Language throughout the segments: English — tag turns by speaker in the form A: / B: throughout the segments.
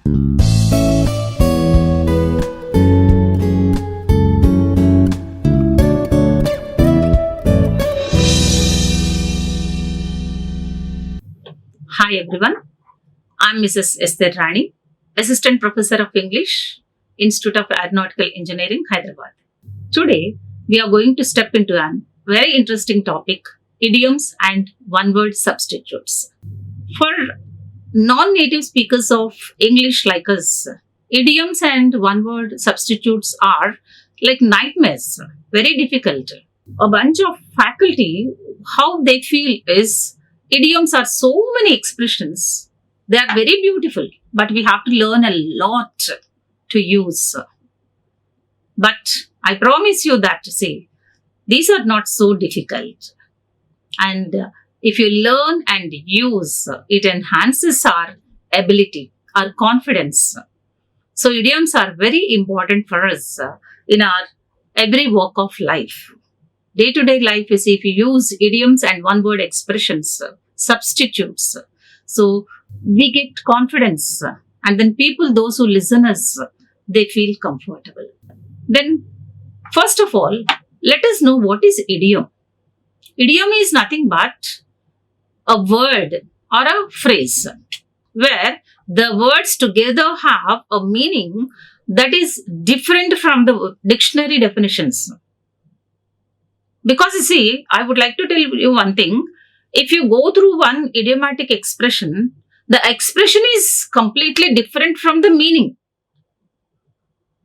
A: Hi everyone, I'm Mrs. Esther Rani, Assistant Professor of English, Institute of Aeronautical Engineering, Hyderabad. Today, we are going to step into a very interesting topic, idioms and one-word substitutes. For non-native speakers of English like us, idioms and one-word substitutes are like nightmares, very difficult. A bunch of faculty, how they feel is idioms are so many expressions. They are very beautiful, but we have to learn a lot to use. But I promise you that, these are not so difficult. And if you learn and use, it enhances our ability, our confidence. So idioms are very important for us in our every walk of life. Day-to-day life is if you use idioms and one-word expressions, substitutes. So we get confidence, and then people, those who listen us, they feel comfortable. Then, first of all, let us know what is idiom. Idiom is nothing but a word or a phrase where the words together have a meaning that is different from the dictionary definitions. Because I would like to tell you one thing. If you go through one idiomatic expression, the expression is completely different from the meaning.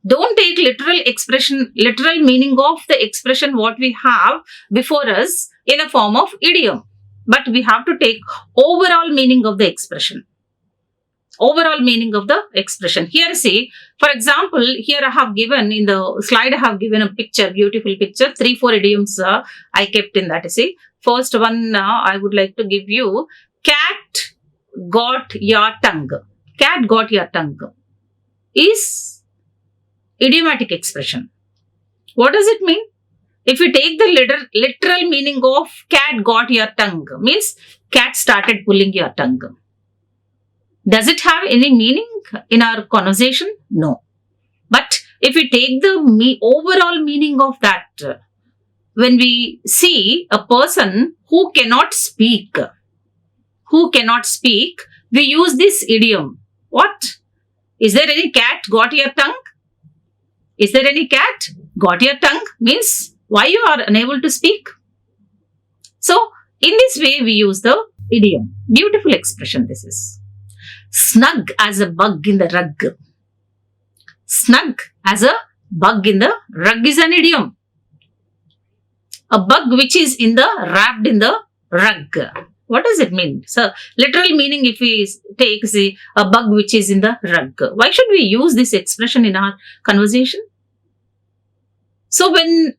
A: Don't take literal meaning of the expression what we have before us in a form of idiom. But we have to take overall meaning of the expression. Overall meaning of the expression. Here for example, here I have given in the slide, I have given a picture, beautiful picture, 3-4 idioms I kept in that. First one I would like to give you, cat got your tongue. Cat got your tongue is idiomatic expression. What does it mean? If you take the literal meaning of cat got your tongue, means cat started pulling your tongue. Does it have any meaning in our conversation? No. But if we take the overall meaning of that, when we see a person who cannot speak, we use this idiom. What? Is there any cat got your tongue? Is there any cat got your tongue? Means why you are unable to speak? So, in this way we use the idiom. Beautiful expression this is. Snug as a bug in the rug. Snug as a bug in the rug is an idiom. A bug which is wrapped in the rug. What does it mean? So, literal meaning if we take, a bug which is in the rug. Why should we use this expression in our conversation? So, when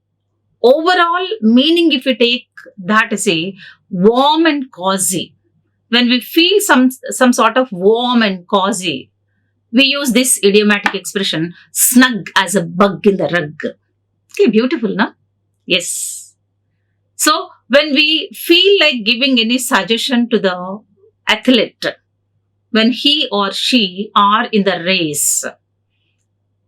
A: overall meaning if we take that, warm and cozy. When we feel some sort of warm and cozy, we use this idiomatic expression, snug as a bug in the rug. Okay, beautiful, no? Yes. So, when we feel like giving any suggestion to the athlete, when he or she are in the race,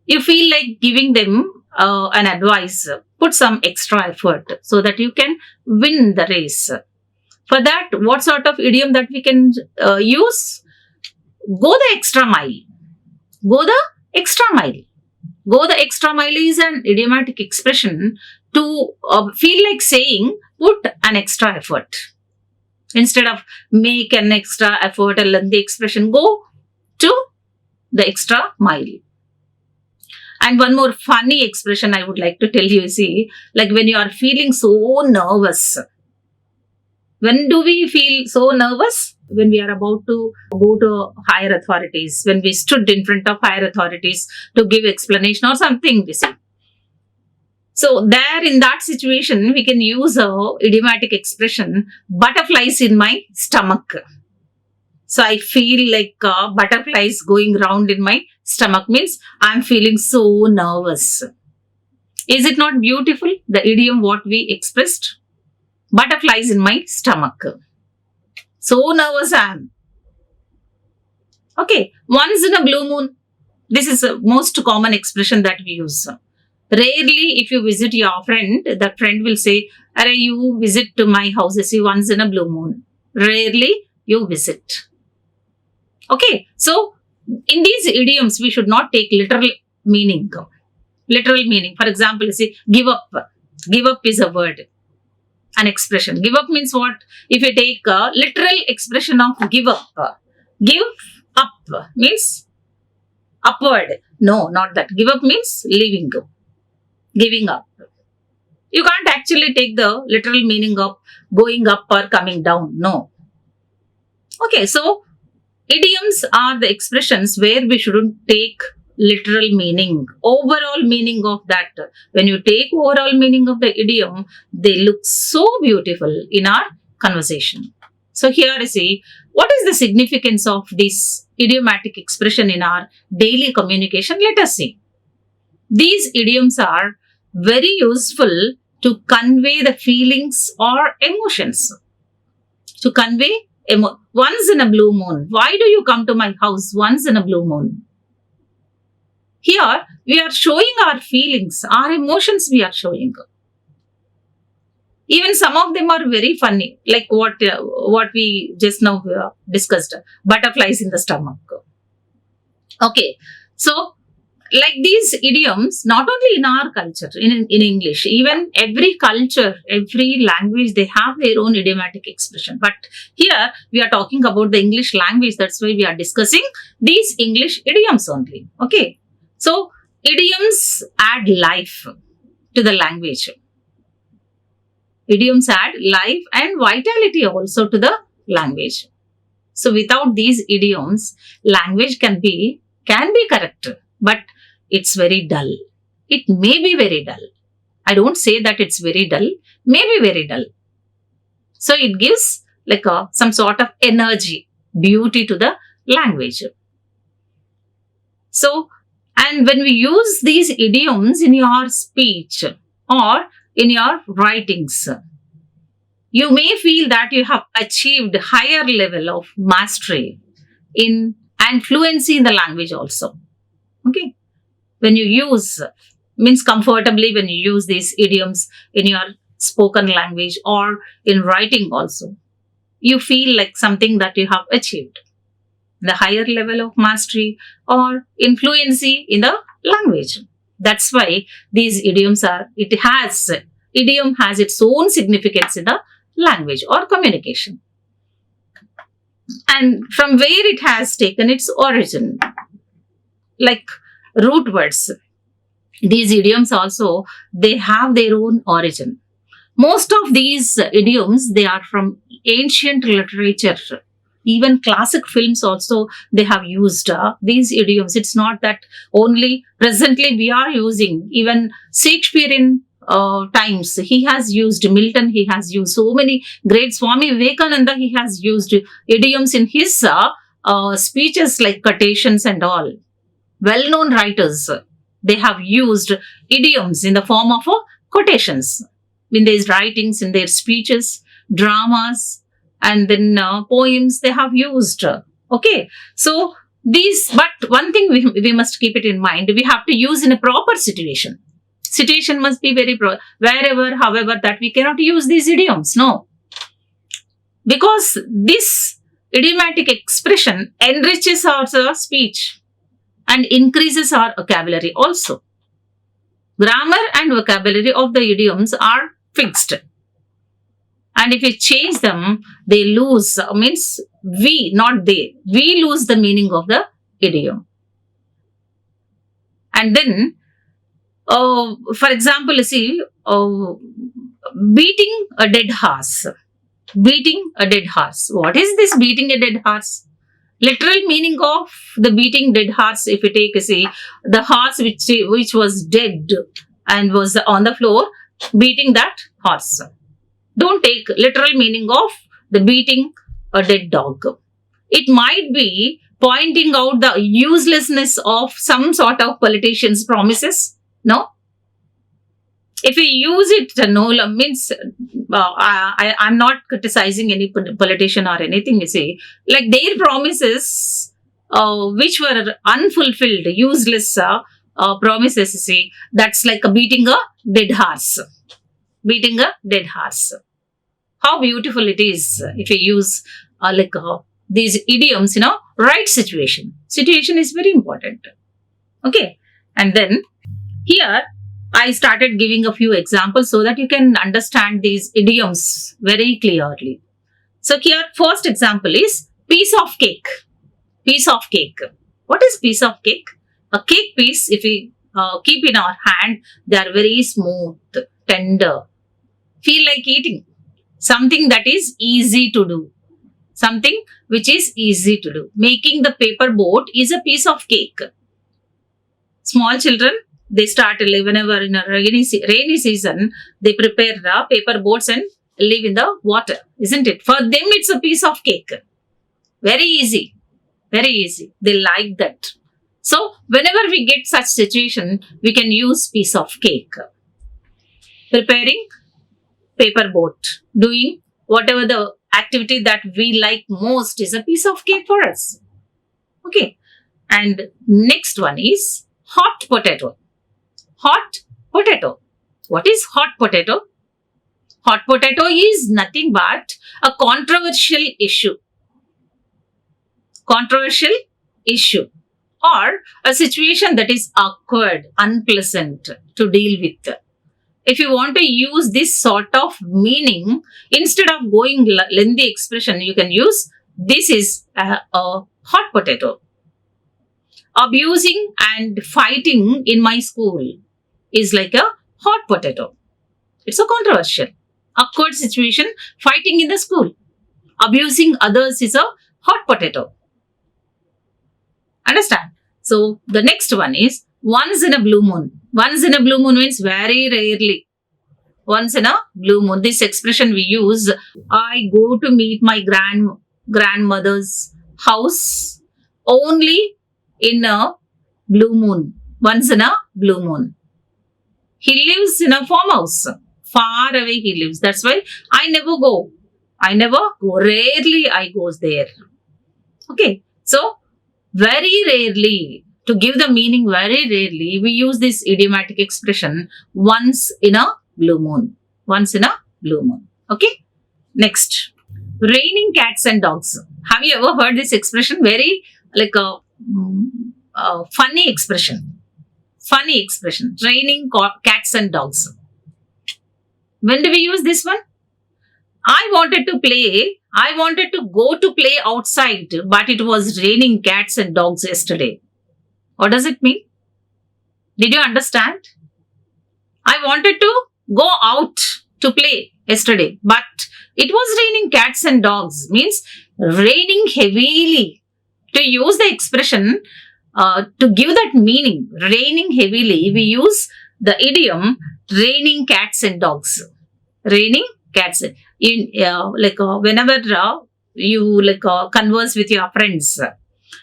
A: you feel like giving them an advice, put some extra effort so that you can win the race. For that, what sort of idiom that we can use? Go the extra mile. Go the extra mile. Go the extra mile is an idiomatic expression to feel like saying, put an extra effort. Instead of make an extra effort, the expression go to the extra mile. And one more funny expression I would like to tell you, like when you are feeling so nervous. When do we feel so nervous? When we are about to go to higher authorities, when we stood in front of higher authorities to give explanation or something, So there in that situation, we can use a idiomatic expression, butterflies in my stomach. So I feel like butterflies going round in my stomach means I'm feeling so nervous. Is it not beautiful, the idiom what we expressed? Butterflies in my stomach. So nervous I am. Okay, once in a blue moon. This is the most common expression that we use. Rarely, if you visit your friend, that friend will say, "Arey, you visit to my house, see, once in a blue moon." Rarely you visit. Okay, so in these idioms, we should not take literal meaning. Literal meaning. For example, you say, give up. Give up is a word, an expression. Give up means what? If you take a literal expression of give up, give up means upward. No, not that. Give up means leaving go, giving up. You can't actually take the literal meaning of going up or coming down. No. Okay, so idioms are the expressions where we shouldn't take literal meaning, overall meaning of that. When you take overall meaning of the idiom, they look so beautiful in our conversation. So here you see, what is the significance of this idiomatic expression in our daily communication? Let us see. These idioms are very useful to convey the feelings or emotions. To convey once in a blue moon. Why do you come to my house once in a blue moon? Here, we are showing our feelings, our emotions we are showing. Even some of them are very funny, like what we just now discussed, butterflies in the stomach. Okay, so like these idioms, not only in our culture, in English, even every culture, every language, they have their own idiomatic expression. But here we are talking about the English language. That's why we are discussing these English idioms only. Okay. So idioms add life to the language. Idioms add life and vitality also to the language. So without these idioms, language can be correct, but it's very dull. It may be very dull. I don't say that it's very dull, may be very dull. So it gives like some sort of energy, beauty to the language. So, and when we use these idioms in your speech or in your writings, you may feel that you have achieved higher level of mastery in and fluency in the language also. Okay. When you use, means comfortably when you use these idioms in your spoken language or in writing also, you feel like something that you have achieved. The higher level of mastery or influency in the language. That's why these idioms idiom has its own significance in the language or communication. And from where it has taken its origin, like root words. These idioms also, they have their own origin. Most of these idioms, they are from ancient literature. Even classic films also, they have used these idioms. It's not that only presently we are using. Even Shakespearean times, he has used Milton, he has used so many great Swami Vivekananda, he has used idioms in his speeches like quotations and all. Well-known writers, they have used idioms in the form of quotations in their writings, in their speeches, dramas, and then poems they have used. Okay, so these, but one thing we must keep it in mind, we have to use in a proper situation. Situation must be very wherever, however, that we cannot use these idioms. No, because this idiomatic expression enriches our speech and increases our vocabulary also. Grammar and vocabulary of the idioms are fixed. And if we change them, they lose, means we, not they, we lose the meaning of the idiom. And then, for example, you see, beating a dead horse. Beating a dead horse. What is this beating a dead horse? Literal meaning of the beating dead horse, if you take, you see, the horse which was dead and was on the floor, beating that horse. Don't take literal meaning of the beating a dead dog. It might be pointing out the uselessness of some sort of politician's promises. No? If we use it, no, means I'm not criticizing any politician or anything, you see. Like their promises which were unfulfilled, useless promises. See, that's like beating a dead horse. Beating a dead horse. How beautiful it is if you use these idioms, right situation. Situation is very important. Okay. And then here I started giving a few examples so that you can understand these idioms very clearly. So here, first example is piece of cake. Piece of cake. What is piece of cake? A cake piece, if we keep in our hand, they are very smooth, tender. Feel like eating. Something that is easy to do. Something which is easy to do. Making the paper boat is a piece of cake. Small children, they start whenever in a rainy season, they prepare paper boats and live in the water, isn't it? For them, it's a piece of cake. Very easy. Very easy. They like that. So, whenever we get such situation, we can use piece of cake. Preparing paper boat. Doing whatever the activity that we like most is a piece of cake for us. Okay. And next one is hot potato. Hot potato. What is hot potato? Hot potato is nothing but a controversial issue. Controversial issue. Or a situation that is awkward, unpleasant to deal with. If you want to use this sort of meaning, instead of going lengthy expression, you can use this is a hot potato. Abusing and fighting in my school is like a hot potato. It's a controversial, awkward situation, fighting in the school. Abusing others is a hot potato. Understand? So, the next one is once in a blue moon. Once in a blue moon means very rarely. Once in a blue moon. This expression we use, I go to meet my grandmother's house only in a blue moon. Once in a blue moon. He lives in a farmhouse. Far away he lives. That's why I never go. I never go. Rarely I goes there. Okay. So, very rarely, to give the meaning very rarely, we use this idiomatic expression once in a blue moon. Once in a blue moon. Okay. Next. Raining cats and dogs. Have you ever heard this expression? Very like a funny expression. Funny expression. Raining cats and dogs. When do we use this one? I wanted to go to play outside, but it was raining cats and dogs yesterday. What does it mean? Did you understand? I wanted to go out to play yesterday, but it was raining cats and dogs. Means raining heavily. To use the expression, to give that meaning, raining heavily, we use the idiom raining cats and dogs. Raining cats. Whenever you converse with your friends,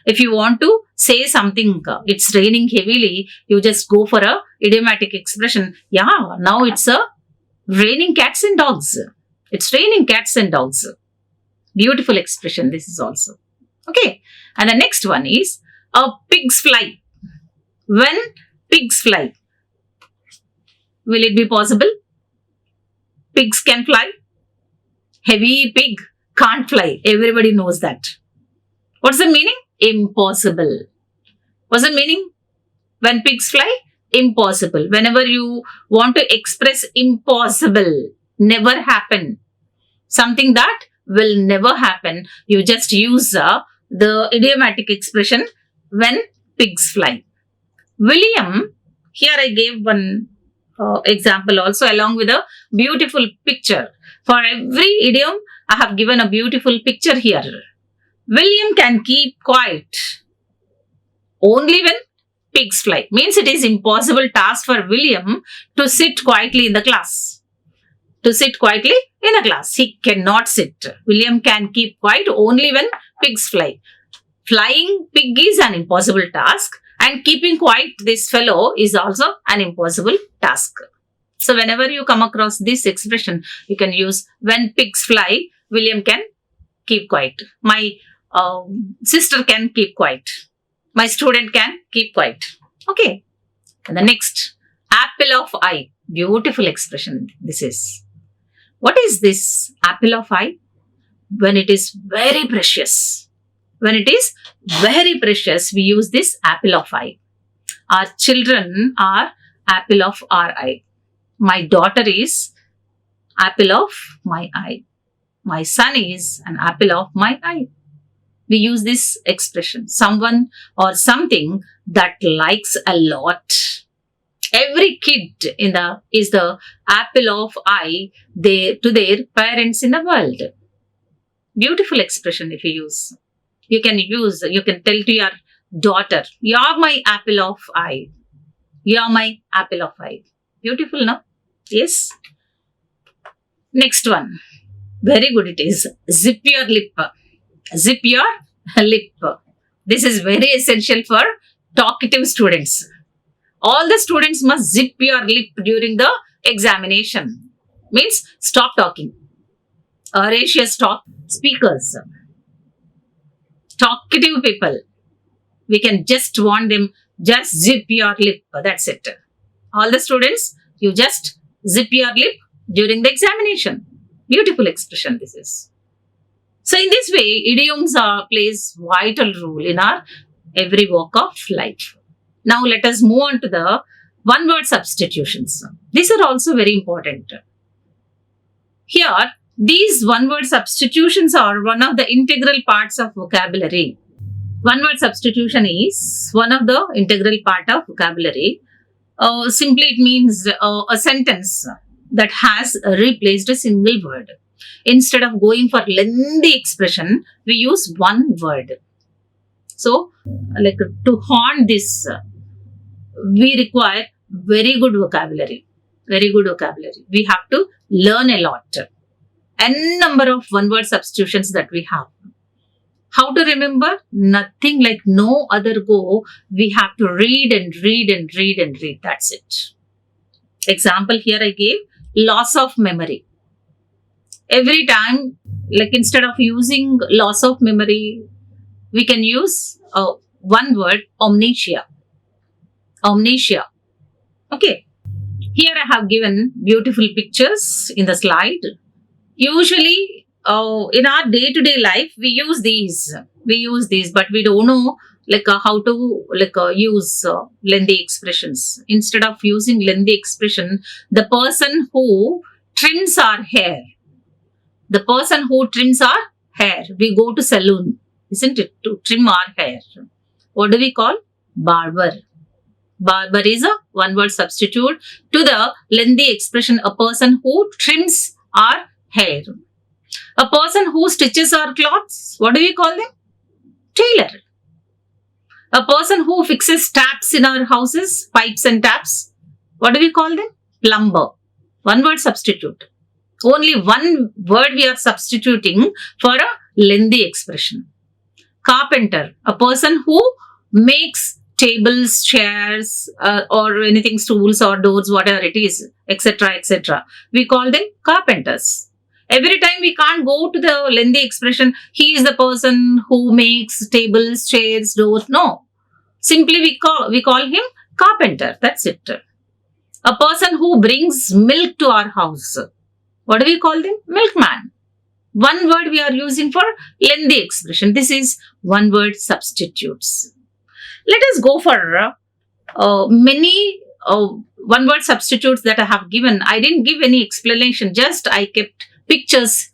A: if you want to say something, it's raining heavily, you just go for a idiomatic expression. Yeah, now it's a raining cats and dogs. It's raining cats and dogs. Beautiful expression, this is also. Okay. And the next one is a pigs fly. When pigs fly, will it be possible? Pigs can fly. Heavy pig can't fly. Everybody knows that. What's the meaning? Impossible. What's the meaning? When pigs fly? Impossible. Whenever you want to express impossible, never happen, something that will never happen, you just use the idiomatic expression when pigs fly. William, here I gave one example also along with a beautiful picture. For every idiom, I have given a beautiful picture here. William can keep quiet only when pigs fly. Means it is impossible task for William to sit quietly in the class. To sit quietly in a class. He cannot sit. William can keep quiet only when pigs fly. Flying pig is an impossible task, and keeping quiet this fellow is also an impossible task. So whenever you come across this expression, you can use when pigs fly, William can keep quiet. My sister can keep quiet. My student can keep quiet. Okay. And the next, apple of eye. Beautiful expression this is. What is this apple of eye? When it is very precious. When it is very precious, we use this apple of eye. Our children are apple of our eye. My daughter is apple of my eye. My son is an apple of my eye. We use this expression. Someone or something that likes a lot. Every kid is the apple of eye to their parents in the world. Beautiful expression if you use. You can tell to your daughter, you are my apple of eye. You are my apple of eye. Beautiful, no? Yes. Next one. Very good it is. Zip your lip. Zip your lip. This is very essential for talkative students. All the students must zip your lip during the examination. Means stop talking. Voracious speakers. Talkative people. We can just warn them, just zip your lip. That's it. All the students, you just zip your lip during the examination. Beautiful expression this is. So in this way, idioms plays vital role in our every walk of life. Now let us move on to the one-word substitutions. These are also very important. Here, these one-word substitutions are one of the integral parts of vocabulary. One-word substitution is one of the integral part of vocabulary. Simply it means a sentence that has replaced a single word. Instead of going for lengthy expression, we use one word. So, like to hone this, we require very good vocabulary. Very good vocabulary. We have to learn a lot. N number of one-word substitutions that we have. How to remember? Nothing like no other go. We have to read and read and read and read. That's it. Example here I gave, loss of memory. Every time, like instead of using loss of memory, we can use one word, amnesia. Amnesia. Okay. Here I have given beautiful pictures in the slide. Usually, in our day-to-day life, we use these, but we don't know how to use lengthy expressions. Instead of using lengthy expression, the person who trims our hair, we go to salon, isn't it, to trim our hair. What do we call? Barber. Barber is a one-word substitute to the lengthy expression, a person who trims our hair. A person who stitches our clothes, what do we call them? Tailor. A person who fixes taps in our houses, pipes and taps, what do we call them? Plumber. One word substitute. Only one word we are substituting for a lengthy expression. Carpenter. A person who makes tables, chairs, or anything, stools or doors, whatever it is, etc., etc. We call them carpenters. Every time we can't go to the lengthy expression, he is the person who makes tables, chairs, doors. No. Simply we call him carpenter. That's it. A person who brings milk to our house. What do we call them? Milkman. One word we are using for lengthy expression. This is one word substitutes. Let us go for many one word substitutes that I have given. I didn't give any explanation, just I kept pictures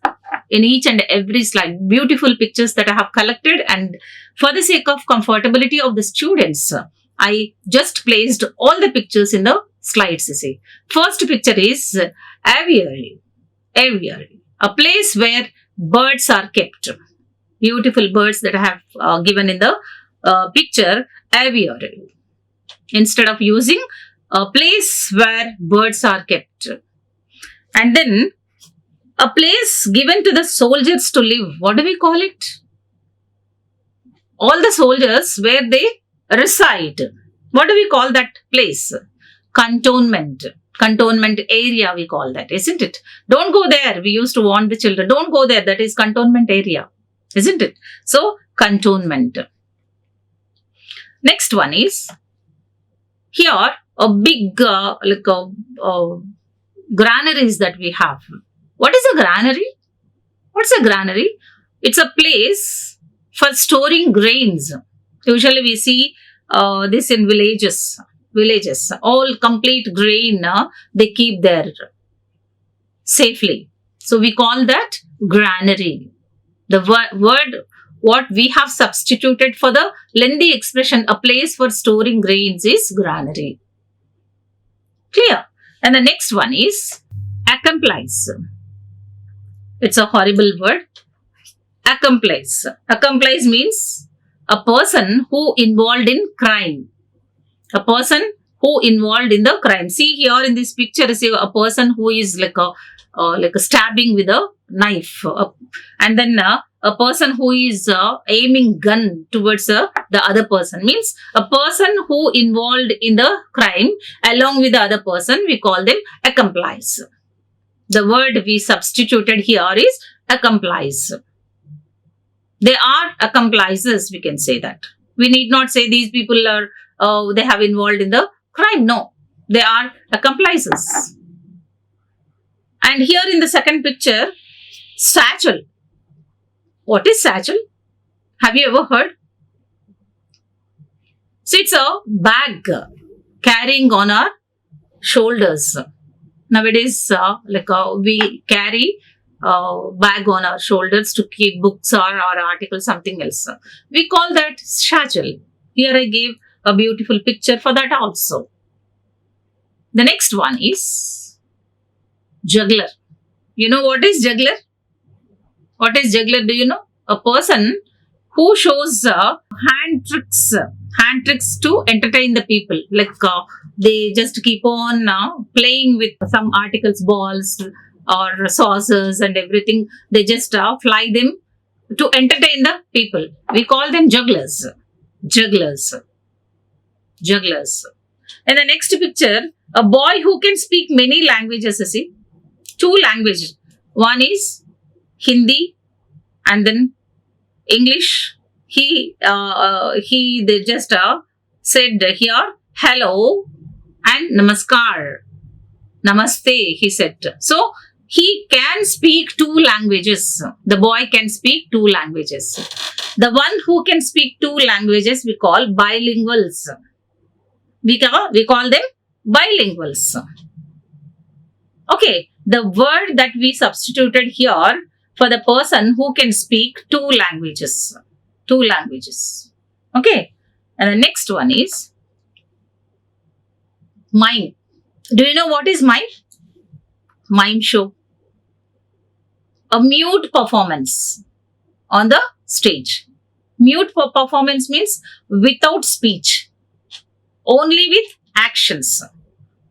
A: in each and every slide. Beautiful pictures that I have collected, and for the sake of comfortability of the students, I just placed all the pictures in the slides. You see. First picture is aviary. Aviary. A place where birds are kept. Beautiful birds that I have given in the picture, aviary. Instead of using a place where birds are kept. And then a place given to the soldiers to live. What do we call it? All the soldiers where they reside. What do we call that place? Cantonment. Cantonment area we call that, isn't it? Don't go there. We used to warn the children. Don't go there. That is cantonment area, isn't it? So, cantonment. Next one is here a big granaries that we have. What is a granary? What's a granary? It's a place for storing grains. Usually we see this in villages. All complete grain they keep there safely. So we call that granary. The word what we have substituted for the lengthy expression a place for storing grains is granary. Clear? And the next one is accomplice. It's a horrible word. Accomplice. Accomplice means a person who involved in crime. A person who involved in the crime. See here in this picture is a person who is like a stabbing with a knife, and then a person who is aiming gun towards the other person. Means a person who involved in the crime along with the other person, we call them accomplice. The word we substituted here is accomplice. They are accomplices, we can say that. We need not say these people are they have involved in the crime. No, they are accomplices. And here in the second picture, satchel. What is satchel? Have you ever heard? So it's a bag carrying on our shoulders. Nowadays, we carry bag on our shoulders to keep books or articles, something else. We call that satchel. Here I gave a beautiful picture for that also. The next one is juggler. You know what is juggler? What is juggler? Do you know? A person who shows hand tricks to entertain the people. Like they just keep on playing with some articles, balls or saucers and everything. They just fly them to entertain the people. We call them jugglers. Jugglers. Jugglers. In the next picture, a boy who can speak many languages, you see. 2 languages. One is Hindi and then English. They just said here hello and namaskar. Namaste, he said. So he can speak 2 languages. The boy can speak 2 languages. The one who can speak 2 languages we call bilinguals. We call them bilinguals. Okay, the word that we substituted here for the person who can speak 2 languages. 2 languages. Okay, and the next one is mime. Do you know what is mime? Mime show. A mute performance on the stage. Mute performance means without speech. Only with actions.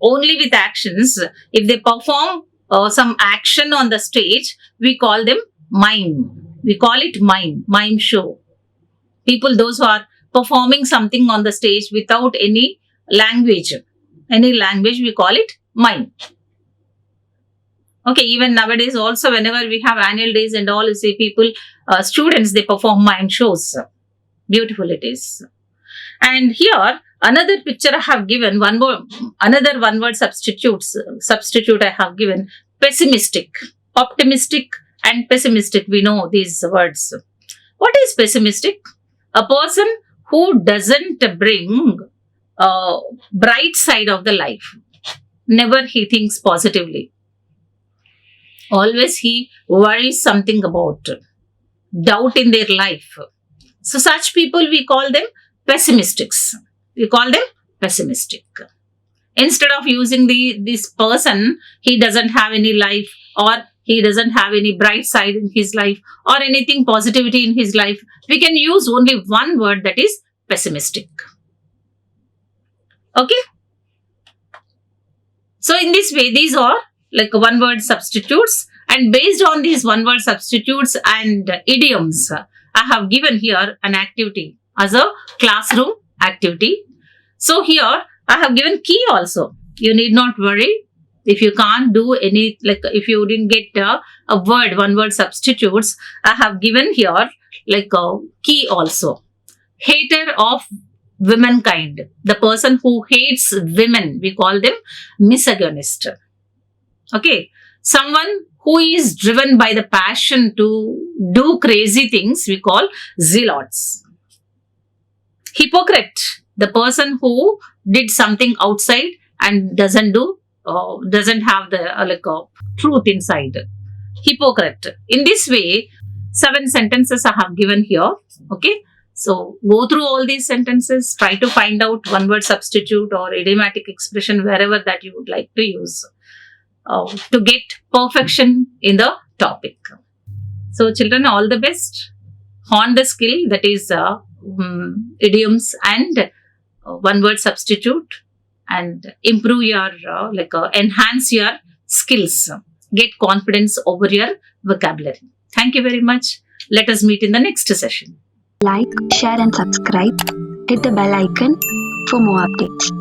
A: Only with actions. If they perform some action on the stage, we call them mime. We call it mime. Mime show. People, those who are performing something on the stage without any language. Any language, we call it mime. Okay, even nowadays also whenever we have annual days and all, you see people, students, they perform mime shows. Beautiful it is. And here, another picture I have given, another one word substitute I have given, pessimistic, optimistic and pessimistic. We know these words. What is pessimistic? A person who doesn't bring bright side of the life. Never he thinks positively. Always he worries something about doubt in their life. So such people we call them pessimistics. We call them pessimistic. Instead of using this person, he doesn't have any life or he doesn't have any bright side in his life or anything positivity in his life, we can use only one word, that is pessimistic. Okay. So in this way, these are like one word substitutes, and based on these one word substitutes and idioms, I have given here an activity as a classroom activity. So here I have given key also. You need not worry if you can't do any, like if you didn't get a word, one word substitutes. I have given here key also. Hater of womankind. The person who hates women, we call them misogynist. Okay. Someone who is driven by the passion to do crazy things, we call zealots. Hypocrite. The person who did something outside and doesn't have the truth inside. Hypocrite. In this way, 7 sentences I have given here. Okay. So go through all these sentences, try to find out one word substitute or idiomatic expression wherever that you would like to use to get perfection in the topic. So children, all the best. Hone the skill, that is idioms and one word substitute, and improve your enhance your skills. Get confidence over your vocabulary. Thank you very much. Let us meet in the next session.
B: Like, share and subscribe. Hit the bell icon for more updates.